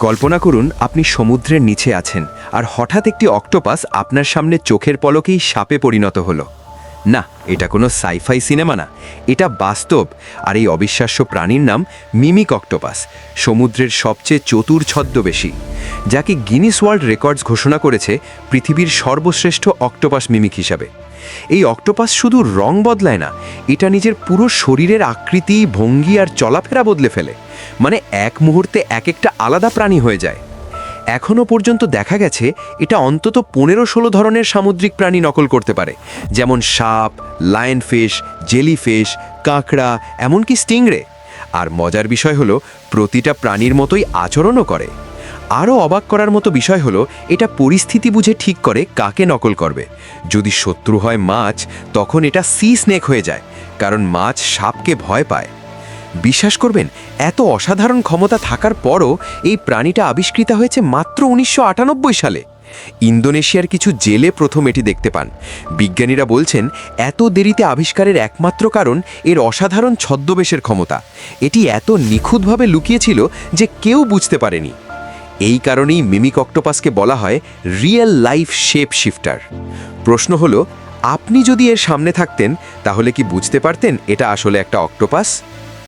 কল্পনা করুন আপনি সমুদ্রের নিচে আছেন আর হঠাৎ একটি অক্টোপাস আপনার সামনে চোখের পলকেই সাপে পরিণত হলো। না, এটা কোনো সাইফাই সিনেমা না, এটা বাস্তব। আর এই অবিশ্বাস্য প্রাণীর নাম মিমিক অক্টোপাস, সমুদ্রের সবচেয়ে চতুর ছদ্মবেশী, যাকে গিনিস ওয়ার্ল্ড রেকর্ডস ঘোষণা করেছে পৃথিবীর সর্বশ্রেষ্ঠ অক্টোপাস মিমিক হিসাবে। এই অক্টোপাস শুধু রং বদলায় না, এটা নিজের পুরো শরীরের আকৃতি, ভঙ্গি আর চলাফেরা বদলে ফেলে। মানে এক মুহূর্তে এক একটা আলাদা প্রাণী হয়ে যায়। এখনও পর্যন্ত দেখা গেছে এটা অন্তত 15-16 ধরনের সামুদ্রিক প্রাণী নকল করতে পারে, যেমন সাপ, লায়নফিশ, জেলিফিশ, কাঁকড়া, এমনকি স্টিংরে। আর মজার বিষয় হলো প্রতিটা প্রাণীর মতোই আচরণও করে। আরও অবাক করার মতো বিষয় হলো এটা পরিস্থিতি বুঝে ঠিক করে কাকে নকল করবে। যদি শত্রু হয় মাছ, তখন এটা সি স্নেক হয়ে যায়, কারণ মাছ সাপকে ভয় পায়। বিশ্বাস করবেন, এত অসাধারণ ক্ষমতা থাকার পরও এই প্রাণীটা আবিষ্কৃত হয়েছে মাত্র 1998 সালে। ইন্দোনেশিয়ার কিছু জেলে প্রথম এটি দেখতে পান। বিজ্ঞানীরা বলছেন এত দেরিতে আবিষ্কারের একমাত্র কারণ এর অসাধারণ ছদ্মবেশের ক্ষমতা। এটি এত নিখুঁতভাবে লুকিয়েছিল যে কেউ বুঝতে পারেনি। এই কারণেই মিমিক অক্টোপাসকে বলা হয় রিয়েল লাইফ শেপ শিফটার। প্রশ্ন হলো, আপনি যদি এর সামনে থাকতেন তাহলে কি বুঝতে পারতেন এটা আসলে একটা অক্টোপাস?